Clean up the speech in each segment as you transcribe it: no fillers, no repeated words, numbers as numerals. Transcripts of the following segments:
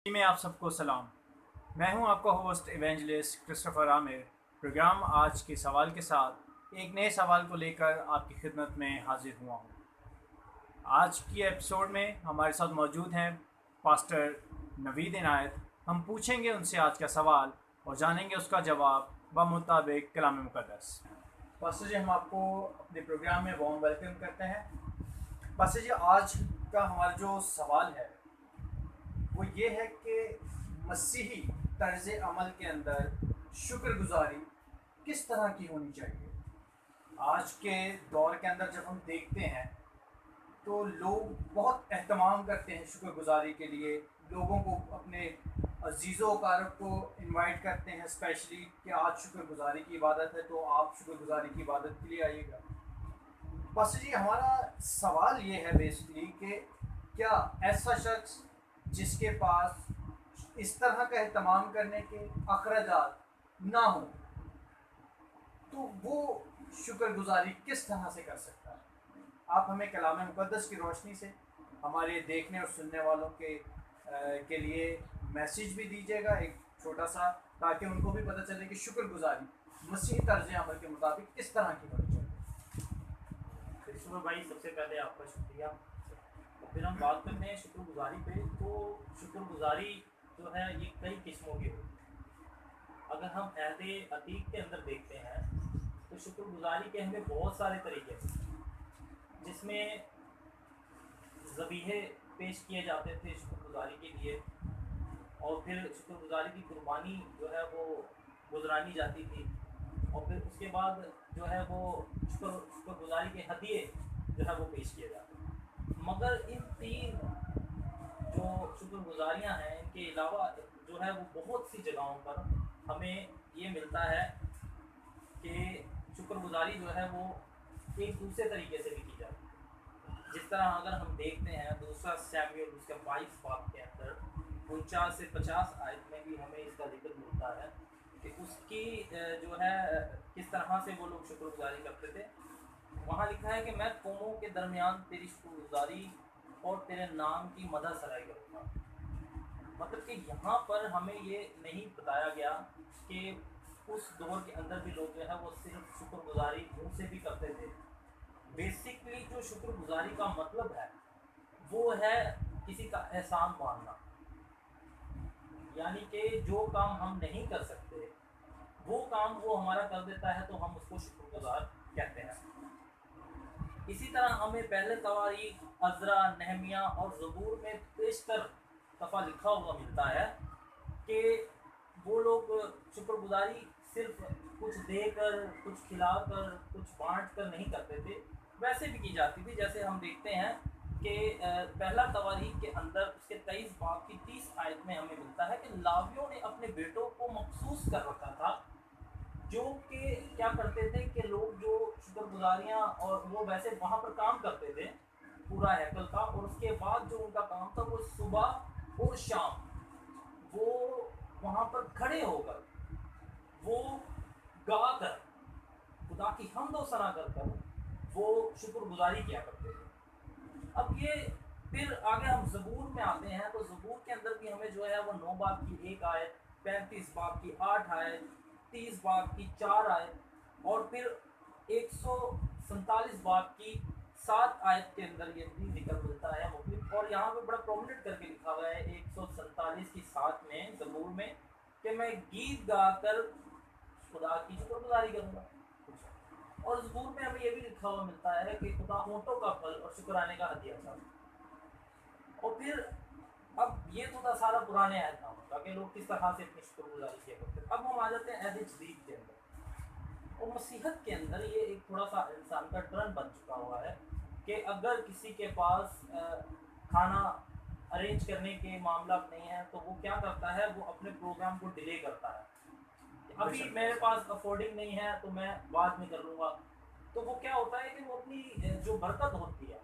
में आप सबको सलाम। मैं हूं आपका host evangelist Christopher Aamir. Programme आज के सवाल के साथ एक नए सवाल को लेकर आपकी खिदमत में हाजिर हुआ हूं। आज की एपिसोड में हमारे साथ मौजूद हैं पास्टर नवीद इनायत। हम पूछेंगे उनसे आज का सवाल और जानेंगे उसका जवाब मुताबिक कलाम मुक़द्दस। पास्टर जी, हम आपको अपने प्रोग्राम में वार्म वेलकम करते हैं। पास्टर जी, आज का हमारा जो सवाल है वो ये है कि मसीही तर्ज अमल के अंदर शुक्रगुजारी किस तरह की होनी चाहिए। आज के दौर के अंदर जब हम देखते हैं तो लोग बहुत एहतमाम करते हैं शुक्रगुजारी के लिए। लोगों को अपने अजीज़ों कारब को इनवाइट करते हैं स्पेशली कि आज शुक्रगुजारी की इबादत है तो आप शुक्रगुजारी की इबादत के लिए आइएगा। बस जी, हमारा सवाल ये है बेसिकली कि क्या ऐसा शख्स जिसके पास इस तरह का एहतमाम करने के अखराजात ना हो तो वो शुक्रगुजारी किस तरह से कर सकता है। आप हमें कलाम मुक़द्दस की रोशनी से हमारे देखने और सुनने वालों के लिए मैसेज भी दीजिएगा एक छोटा सा, ताकि उनको भी पता चले कि शुक्रगुजारी मसीही तर्ज अमल के मुताबिक किस तरह की होनी चाहिए। क्रिस्टोफर भाई, सबसे पहले आपका शुक्रिया। और फिर हम बात करते हैं शुक्रगुजारी पे। तो शुक्रगुजारी जो है ये कई किस्मों की होती है। अगर हम अहदे अतीक के अंदर देखते हैं तो शुक्रगुजारी के हमें बहुत सारे तरीके हैं, जिसमें ज़बीहे पेश किए जाते थे शुक्रगुजारी के लिए, और फिर शुक्रगुजारी की कुर्बानी जो है वो गुजरानी जाती थी, और फिर उसके बाद जो है वो शुक्रगुजारी के हदिये जो है वो पेश किए जाते हैं। मगर इन तीन जो शुक्रगुजारियाँ हैं, इनके अलावा जो है वो बहुत सी जगहों पर हमें ये मिलता है कि शुक्रगुजारी जो है वो एक दूसरे तरीके से भी की जाती है। जिस तरह अगर हम देखते हैं दूसरा सैमुएल उसके 22 बाब के अंदर 49 से 50 आयत में भी हमें इसका जिक्र मिलता है कि उसकी जो है किस तरह से वो लोग शुक्रगुजारी करते थे। वहाँ लिखा है कि मैं कौमों के दरमियान तेरी शुक्रगुजारी और तेरे नाम की मदद सराई करूँगा। मतलब कि यहाँ पर हमें ये नहीं बताया गया कि उस दौर के अंदर भी लोग जो है वो सिर्फ शुक्रगुजारी मुँह से भी करते थे। बेसिकली जो शुक्रगुजारी का मतलब है वो है किसी का एहसान मानना, यानी कि जो काम हम नहीं कर सकते वो काम वो हमारा कर देता है तो हम उसको शुक्रगुजार कहते हैं। इसी तरह हमें पहले तवारीख, अज़रा, नहमिया और ज़बूर में पेशतर दफ़ा लिखा हुआ मिलता है कि वो लोग शुक्रगुजारी सिर्फ कुछ देकर, कुछ खिलाकर, कुछ बांट कर नहीं करते थे, वैसे भी की जाती थी। जैसे हम देखते हैं कि पहला तवारीख के अंदर उसके 23 बाब की 30 आयत में हमें मिलता है कि लावियों ने अपने बेटों को मखसूस कर रखा था, जो कि क्या करते थे कि लोग जो शुक्रगुजारियाँ और वो वैसे वहाँ पर काम करते थे पूरा हैकल का, और उसके बाद जो उनका काम था वो सुबह और शाम वो वहाँ पर खड़े होकर वो गाकर खुदा की हम्द और सना कर कर वो शुक्रगुजारी किया करते थे। अब ये फिर आगे हम ज़बूर में आते हैं तो ज़बूर के अंदर भी हमें जो है वो 9 बाब की 1 आयत, 35 बाब की 8 आयत, 30 बाब की 4 आयत और फिर 147 बाब की 7 आयत के अंदर ये भी जिक्र मिलता है मुख्तलिफ। और यहाँ पे बड़ा प्रोमिनेंट करके लिखा हुआ है 147 की 7 में ज़बूर में कि मैं गीत गाकर खुदा की शुक्रगुजारी करूँगा। और ज़बूर में हमें ये भी लिखा हुआ मिलता है कि खुदा होंठों का फल और शुक्राने का हदिया था। और फिर अब ये तो था सारा पुराने अहदनामा का कि लोग किस तरह से अपनी शुक्रगुजारी किया करते थे। अब हम आ जाते हैं अहद जदीद के अंदर, और मसीहत के अंदर ये एक थोड़ा सा इंसान का ट्रेंड बन चुका हुआ है कि अगर किसी के पास खाना अरेंज करने के मामला नहीं है तो वो क्या करता है, वो अपने प्रोग्राम को डिले करता है। अभी मेरे पास अफोर्डिंग नहीं है तो मैं बाद में कर लूँगा। तो वो क्या होता है कि वो अपनी जो बरकत होती है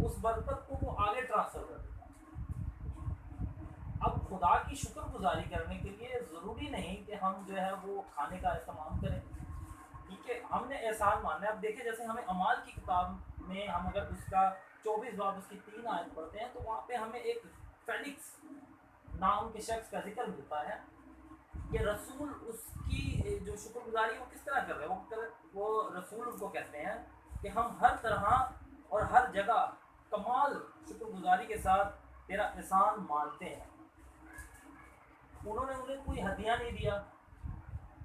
उस बरकत को वो आगे ट्रांसफ़र कर देता है। अब खुदा की शुक्रगुजारी करने के लिए ज़रूरी नहीं कि हम जो है वो खाने का इस्तेमाल करें, ठीक है, हमने एहसान मानना है। अब देखिए जैसे हमें अमाल की किताब में हम अगर उसका 24 बाब उसकी 3 आयत पढ़ते हैं तो वहाँ पे हमें एक फेलिक्स नाम के शख्स का जिक्र मिलता है कि रसूल उसकी जो शुक्रगुजारी वो किस तरह कर रहे हैं। वो रसूल उनको कहते हैं कि हम हर तरह और हर जगह कमाल शुक्रगुजारी के साथ तेरा एहसान मानते हैं। उन्होंने उन्हें कोई हदिया नहीं दिया,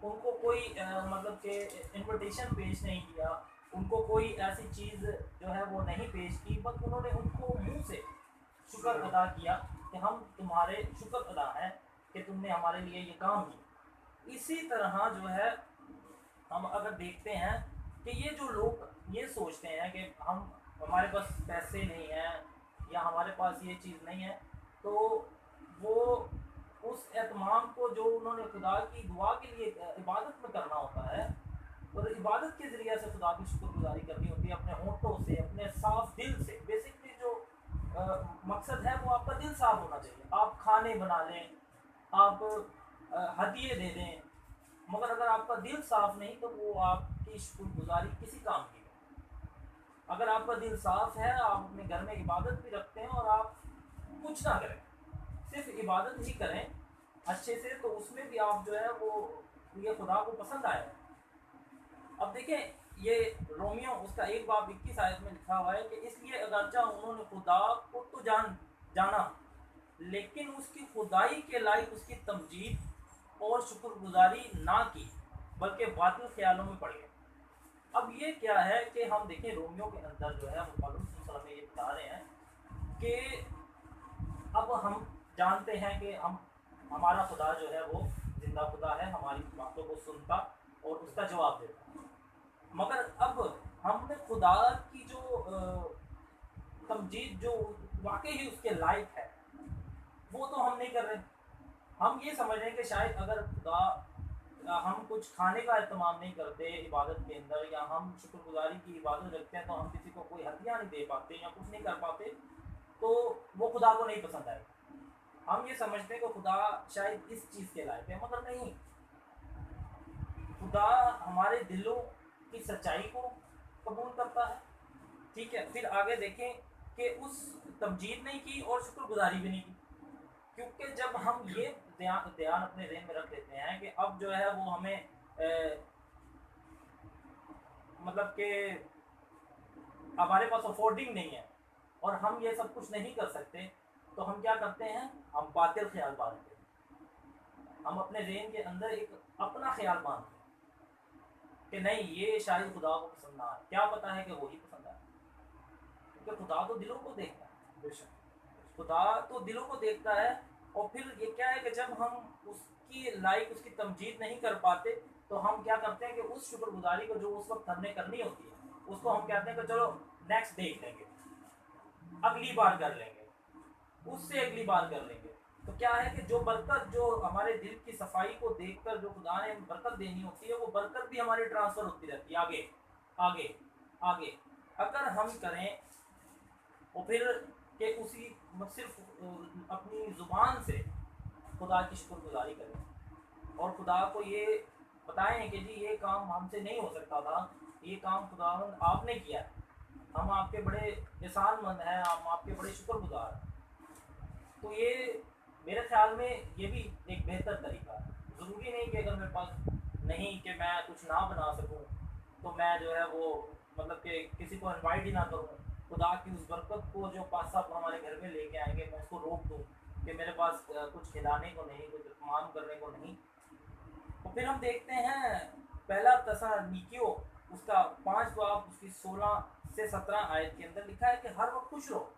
उनको कोई मतलब कि इनविटेशन पेश नहीं किया, उनको कोई ऐसी चीज़ जो है वो नहीं पेश की, बस उन्होंने उनको मुंह से शुक्र अदा किया कि हम तुम्हारे शुक्र अदा हैं कि तुमने हमारे लिए ये काम किया। इसी तरह जो है हम अगर देखते हैं कि ये जो लोग ये सोचते हैं कि हम हमारे पास पैसे नहीं हैं या हमारे पास ये चीज़ नहीं है, तो वो उस एहतमाम को जो उन्होंने खुदा की दुआ के लिए इबादत में करना होता है और इबादत के ज़रिए से खुदा की शुक्रगुजारी करनी होती है, अपने होंठों से, अपने साफ दिल से। बेसिकली जो मकसद है वो आपका दिल साफ होना चाहिए। आप खाने बना लें, आप हदिये दे दें, मगर अगर आपका दिल साफ नहीं तो वो आपकी शुक्रगुजारी किसी काम की नहीं। अगर आपका दिल साफ है, आप अपने घर में इबादत भी रखते हैं और आप कुछ ना करें, सिर्फ इबादत ही करें अच्छे से, तो उसमें भी आप जो है वो ये खुदा को पसंद आए। अब देखें ये रोमियो उसका 1 बाब 21 आयत में लिखा हुआ है कि इसलिए अगरचा उन्होंने खुदा को तो जाना लेकिन उसकी खुदाई के लायक उसकी तमजीद और शुक्रगुजारी ना की, बल्कि बातिल ख्यालों में पड़ गए। अब ये क्या है कि हम देखें रोमियो के अंदर जो है मुहम्मद में ये बता रहे हैं कि अब हम जानते हैं कि हमारा खुदा जो है वो जिंदा खुदा है, हमारी बातों को सुनता और उसका जवाब देता। मगर अब हमने खुदा की जो तमजीद जो वाकई ही उसके लायक है वो तो हम नहीं कर रहे। हम ये समझ रहे हैं कि शायद अगर खुदा हम कुछ खाने का इस्तेमाल नहीं करते इबादत के अंदर, या हम शुक्रगुजारी की इबादत रखते हैं तो हम किसी को कोई हदिया नहीं दे पाते या कुछ नहीं कर पाते, तो वो खुदा को नहीं पसंद आएगा। हम ये समझते हैं कि खुदा शायद इस चीज़ के लायक है, मगर नहीं। खुदा हमारे दिलों की सच्चाई को कबूल करता है, ठीक है। फिर आगे देखें कि उस तमजीद नहीं की और शुक्रगुजारी भी नहीं की, क्योंकि जब हम ये ध्यान अपने ज़हन में रख लेते हैं कि अब जो है वो हमें मतलब कि हमारे पास अफोर्डिंग नहीं है और हम ये सब कुछ नहीं कर सकते, तो हम क्या करते हैं, हम बातिल ख्याल बांधते हैं। हम अपने ज़हन के अंदर एक अपना ख्याल बांधते हैं कि नहीं ये शायद खुदा को पसंद ना आए। क्या पता है कि वो ही पसंद आए, क्योंकि खुदा तो दिलों को देखता है। बेशक खुदा तो दिलों को देखता है। और फिर ये क्या है कि जब हम उसकी लाइक उसकी तमजीद नहीं कर पाते, तो हम क्या करते हैं कि उस शुक्रगुजारी को जो उस वक्त हमने करनी होती है उसको हम कहते हैं कि चलो नेक्स्ट देख लेंगे, अगली बार कर लेंगे, उससे अगली बार कर लेंगे। तो क्या है कि जो बरकत जो हमारे दिल की सफाई को देखकर जो खुदा ने बरकत देनी होती है, वो बरकत भी हमारी ट्रांसफ़र होती रहती है आगे आगे आगे। अगर हम करें और फिर कि उसी सिर्फ अपनी ज़ुबान से खुदा की शुक्रगुजारी करें और खुदा को ये बताएं कि जी ये काम हमसे नहीं हो सकता था, ये काम खुदा आपने किया है, हम आपके बड़े एहसानमंद हैं, हम आपके बड़े शुक्रगुजार हैं। तो ये मेरे ख्याल में ये भी एक बेहतर तरीका है। ज़रूरी नहीं कि अगर मेरे पास नहीं कि मैं कुछ ना बना सकूं तो मैं जो है वो मतलब कि किसी को इनवाइट ही ना करूं। खुदा की उस बरकत को जो पास साहब हमारे घर में लेके आएंगे मैं उसको रोक दूं कि मेरे पास कुछ खिलाने को नहीं, कुछ इस्तेमाल करने को नहीं। तो फिर हम देखते हैं पहला तसनीकियों उसका 5 बाब उसकी 16 से 17 आयत के अंदर लिखा है कि हर वक्त खुश रहो,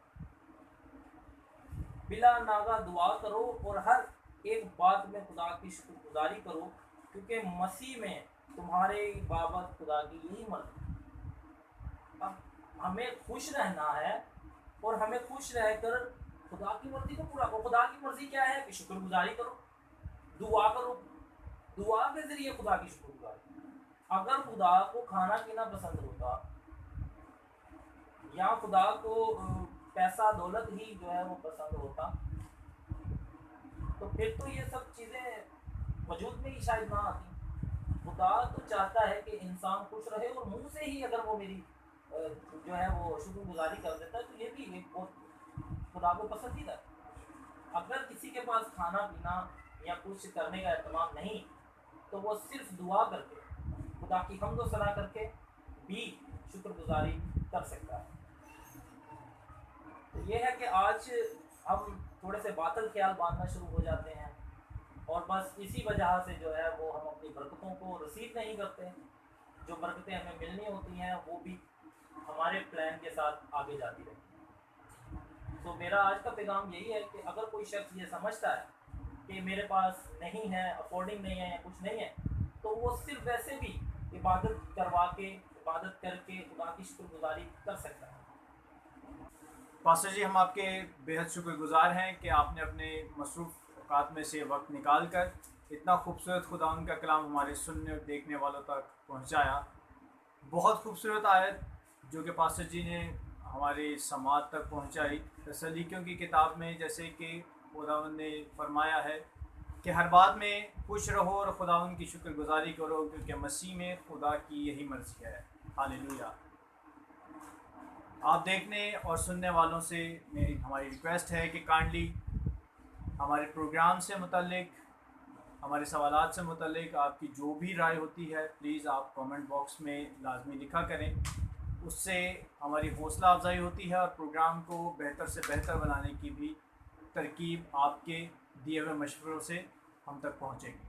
बिला नागा दुआ करो और हर एक बात में खुदा की शुक्रगुजारी करो, क्योंकि मसीह में तुम्हारे बाबत खुदा की यही मर्जी। अब हमें खुश रहना है और हमें खुश रहकर खुदा की मर्जी को पूरा करो। खुदा की मर्जी क्या है कि शुक्रगुजारी करो, दुआ करो, दुआ के ज़रिए खुदा की शुक्रगुजारी। अगर खुदा को खाना पीना पसंद होता या खुदा को पैसा दौलत ही जो है वो पसंद होता, तो फिर तो ये सब चीज़ें वजूद में ही शायद ना आती। खुदा तो चाहता है कि इंसान खुश रहे और मुंह से ही अगर वो मेरी जो है वो शुक्रगुजारी कर देता है तो ये भी एक बहुत खुदा को पसंदीदा है। अगर किसी के पास खाना पीना या कुछ करने का एहतमाम नहीं, तो वो सिर्फ दुआ करके, खुदा की हम्द व सना करके भी शुक्रगुजारी कर सकता है। तो ये है कि आज हम थोड़े से बातिल ख्याल बांधना शुरू हो जाते हैं, और बस इसी वजह से जो है वो हम अपनी बरकतों को रिसीव नहीं करते। जो बरकतें हमें मिलनी होती हैं वो भी हमारे प्लान के साथ आगे जाती रहती हैं। तो मेरा आज का पैगाम यही है कि अगर कोई शख्स ये समझता है कि मेरे पास नहीं है, अफोर्डिंग नहीं है या कुछ नहीं है, तो वो सिर्फ वैसे भी इबादत करवा के, इबादत करके खुदा की शुक्रगुजारी कर सकता है। पास्टर जी, हम आपके बेहद शुक्रगुजार हैं कि आपने अपने मसरूफ़ औकात में से वक्त निकाल कर इतना खूबसूरत खुदा उनका कलाम हमारे सुनने और देखने वालों तक पहुंचाया। बहुत खूबसूरत आयत जो कि पास्टर जी ने हमारे समाज तक पहुंचाई। तसल्लीकियों की किताब में जैसे कि खुदावंद ने फरमाया है कि हर बात में खुश रहो और खुदावंद की शुक्रगुजारी करो, क्योंकि मसीह में खुदा की यही मर्ज़ी है। हालेलुया। आप देखने और सुनने वालों से हमारी रिक्वेस्ट है कि काइंडली हमारे प्रोग्राम से मुतल्लिक, हमारे सवालात से मुतल्लिक आपकी जो भी राय होती है प्लीज़ आप कमेंट बॉक्स में लाजमी लिखा करें। उससे हमारी हौसला अफजाई होती है और प्रोग्राम को बेहतर से बेहतर बनाने की भी तरकीब आपके दिए हुए मशवरों से हम तक पहुँचेगी।